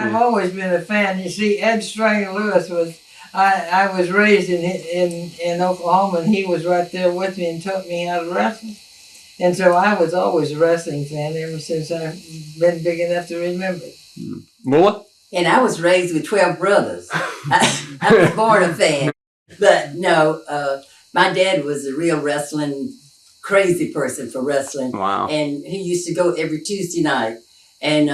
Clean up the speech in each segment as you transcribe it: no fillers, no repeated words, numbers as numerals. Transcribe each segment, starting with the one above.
I've always been a fan. You see, Ed Strangler Lewis was. I was raised in Oklahoma, and he was right there with me and taught me how to wrestle. And so I was always a wrestling fan ever since I've been big enough to remember. Moolah? And I was raised with 12 brothers. I was born a fan. But no, my dad was a real wrestling, crazy person for wrestling. Wow. And he used to go every Tuesday night. And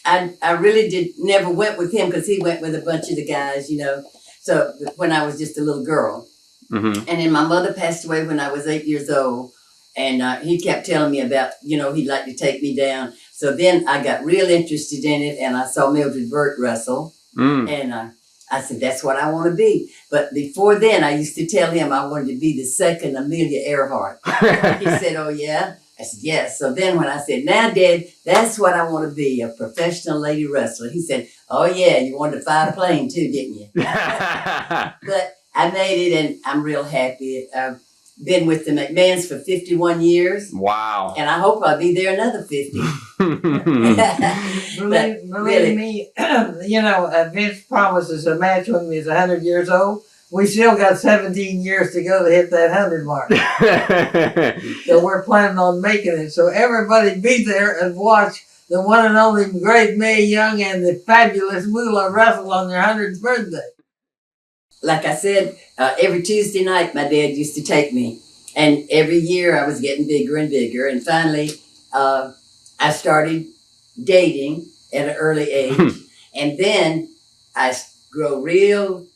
I really never went with him because he went with a bunch of the guys, you know. So when I was just a little girl. Mm-hmm. And then my mother passed away when I was 8 years old. And he kept telling me about, you know, he'd like to take me down. So then I got real interested in it, and I saw Mildred Burke wrestle. And I said, that's what I want to be. But before then, I used to tell him I wanted to be the second Amelia Earhart. He said, oh, yeah? I said, yes. So then when I said, now, Dad, that's what I want to be, a professional lady wrestler. He said, oh, yeah, you wanted to fly a plane too, didn't you? But I made it, and I'm real happy. Been with the McMahons for 51 years. Wow. And I hope I'll be there another 50. Believe me, you know, Vince promises a match when he was 100 years old. We still got 17 years to go to hit that 100 mark. So we're planning on making it. So everybody be there and watch the one and only great Mae Young and the fabulous Moolah wrestle on their 100th birthday. Like I said, every Tuesday night, my dad used to take me. And every year I was getting bigger and bigger. And finally, I started dating at an early age. And then I grew real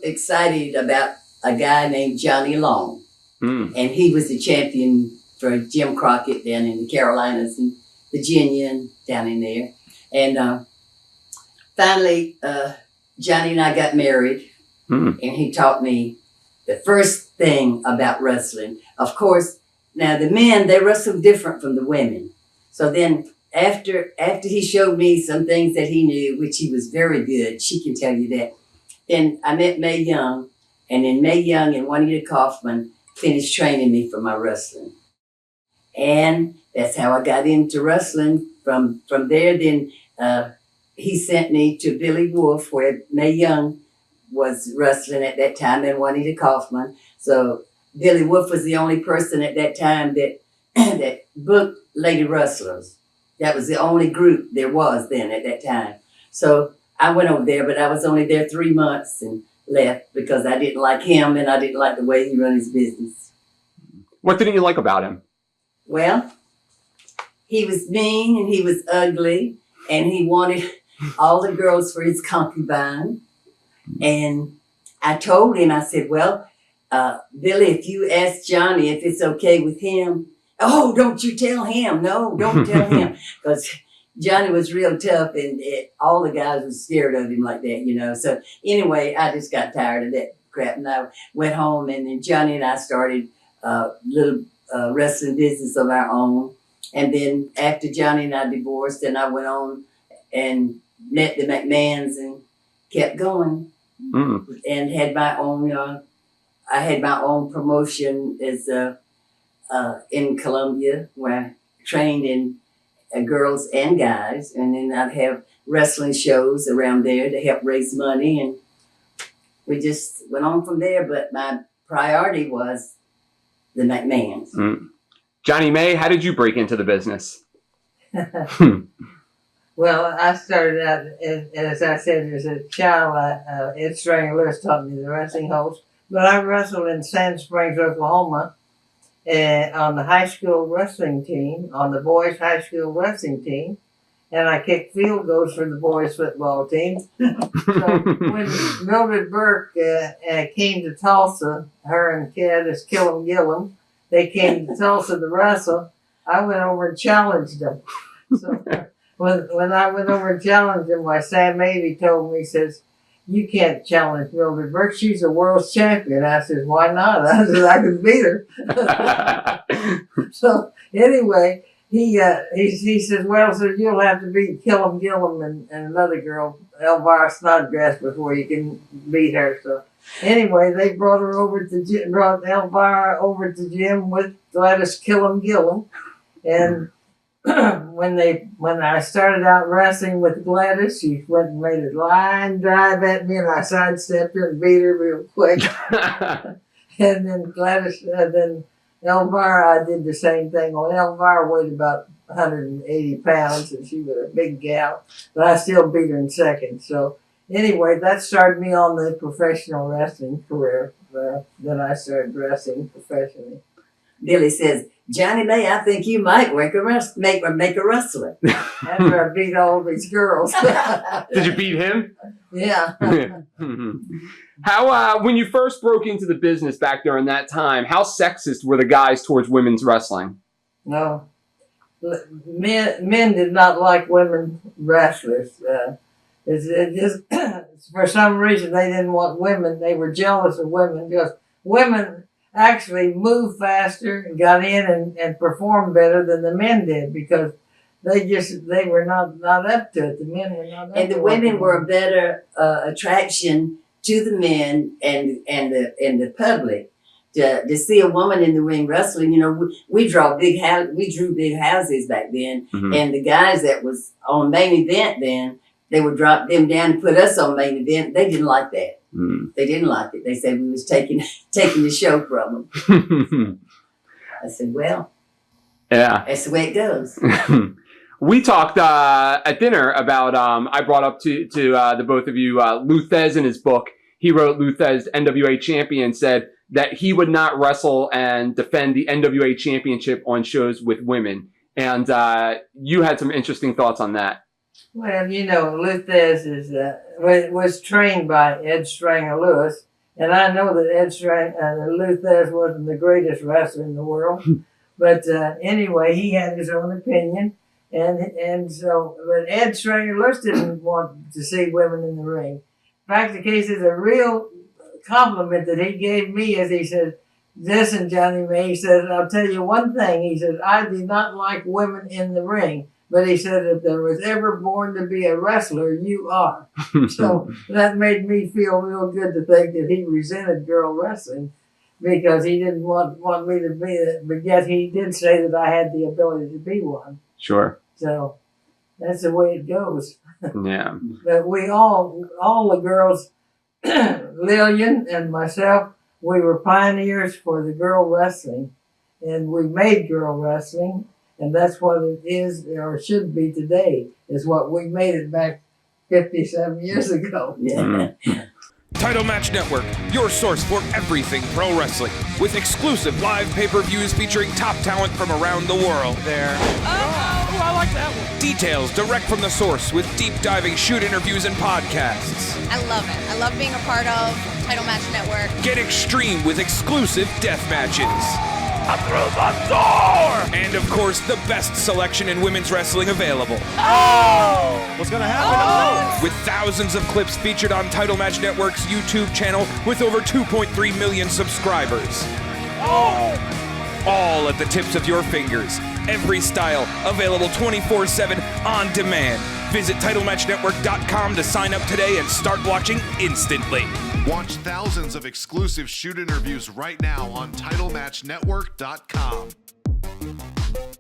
excited about a guy named Johnny Long. And he was the champion for Jim Crockett down in the Carolinas and Virginia and down in there. And finally, Johnny and I got married, and he taught me the first thing about wrestling. Of course, now the men, they wrestle different from the women. So then after he showed me some things that he knew, which he was very good, she can tell you that, then I met Mae Young, and then Mae Young and Juanita Kaufman finished training me for my wrestling. And that's how I got into wrestling. From there, then he sent me to Billy Wolfe, where Mae Young was wrestling at that time, and Juanita Kaufman. So Billy Wolfe was the only person at that time that that booked lady wrestlers. That was the only group there was then at that time. So I went over there, but I was only there 3 months and left because I didn't like him and I didn't like the way he ran his business. What didn't you like about him? Well, he was mean and he was ugly, and he wanted all the girls for his concubine. And I told him, I said, well, Billy, if you ask Johnny if it's okay with him, oh, don't you tell him. No, don't tell him. Because Johnny was real tough, and all the guys were scared of him like that, you know. So anyway, I just got tired of that crap, and I went home, and then Johnny and I started a little wrestling business of our own. And then after Johnny and I divorced, then I went on and met the McMahons and kept going. And had my own, I had my own promotion as in Columbia, where I trained in girls and guys. And then I'd have wrestling shows around there to help raise money. And we just went on from there. But my priority was the McMahons. Johnny Mae, how did you break into the business? Well, I started out, as I said, as a child. Ed Strangler Lewis taught me the wrestling holds. But I wrestled in Sand Springs, Oklahoma, on the high school wrestling team, on the boys' high school wrestling team. And I kicked field goals for the boys' football team. So when Mildred Burke came to Tulsa, her and Candace Gillum, they came to Tulsa to wrestle. I went over and challenged them. So when I went over and challenged him, my Sam Mavey told me, he says, you can't challenge Mildred Burke. She's a world champion. I said, why not? I said, I can beat her. So anyway, he said, well, so you'll have to beat Gillum and another girl, Elvira Snodgrass, before you can beat her. So anyway, they brought Elvira over to Jim with Gladys Gillum. And when I started out wrestling with Gladys, she went and made a line drive at me, and I sidestepped her and beat her real quick. And then Gladys, then Elvira, I did the same thing. Well, Elvira weighed about 180 pounds, and she was a big gal, but I still beat her in seconds. So anyway, that started me on the professional wrestling career. Then I started wrestling professionally. Billy says, Johnny Mae, I think you might make a wrestler. After I beat all these girls. Did you beat him? Yeah. How, when you first broke into the business back during that time, how sexist were the guys towards women's wrestling? No. Men did not like women wrestlers. It just, for some reason, they didn't want women. They were jealous of women because women actually moved faster and got in and performed better than the men did because they were not up to it. The men were not up to it. And the women were a better attraction to the men and the public. To see a woman in the ring wrestling, we drew big houses back then, and the guys that was on main event then, they would drop them down and put us on main event. They didn't like that. They didn't like it. They said we was taking the show from them. I said, well, yeah, that's the way it goes. We talked at dinner about, I brought up to the both of you, Lou Thez in his book. He wrote, Lou Thez, NWA champion, said that he would not wrestle and defend the NWA championship on shows with women. And you had some interesting thoughts on that. Well, Lou Thez was trained by Ed Strangler Lewis, and I know that Lou Thez wasn't the greatest wrestler in the world, but anyway, he had his own opinion, but Ed Strangler Lewis didn't want to see women in the ring. In fact, the case is a real compliment that he gave me as he said, listen, Johnny Mae, he said, I'll tell you one thing. He said, I do not like women in the ring. But he said, if there was ever born to be a wrestler, you are. So that made me feel real good to think that he resented girl wrestling because he didn't want me to be it. But yet he did say that I had the ability to be one. Sure. So that's the way it goes. Yeah. But we all the girls, Lillian and myself, we were pioneers for the girl wrestling. And we made girl wrestling. And that's what it is, or should be today, is what we made it back 57 years ago. Yeah. Title Match Network, your source for everything pro wrestling, with exclusive live pay-per-views featuring top talent from around the world. There. Oh, I like that one. Details direct from the source with deep diving shoot interviews and podcasts. I love it. I love being a part of Title Match Network. Get extreme with exclusive death matches. I'm through the door! And of course, the best selection in women's wrestling available. Oh! What's gonna happen? Oh! With thousands of clips featured on Title Match Network's YouTube channel with over 2.3 million subscribers. Oh! All at the tips of your fingers. Every style available 24/7 on demand. Visit TitleMatchNetwork.com to sign up today and start watching instantly. Watch thousands of exclusive shoot interviews right now on TitleMatchNetwork.com.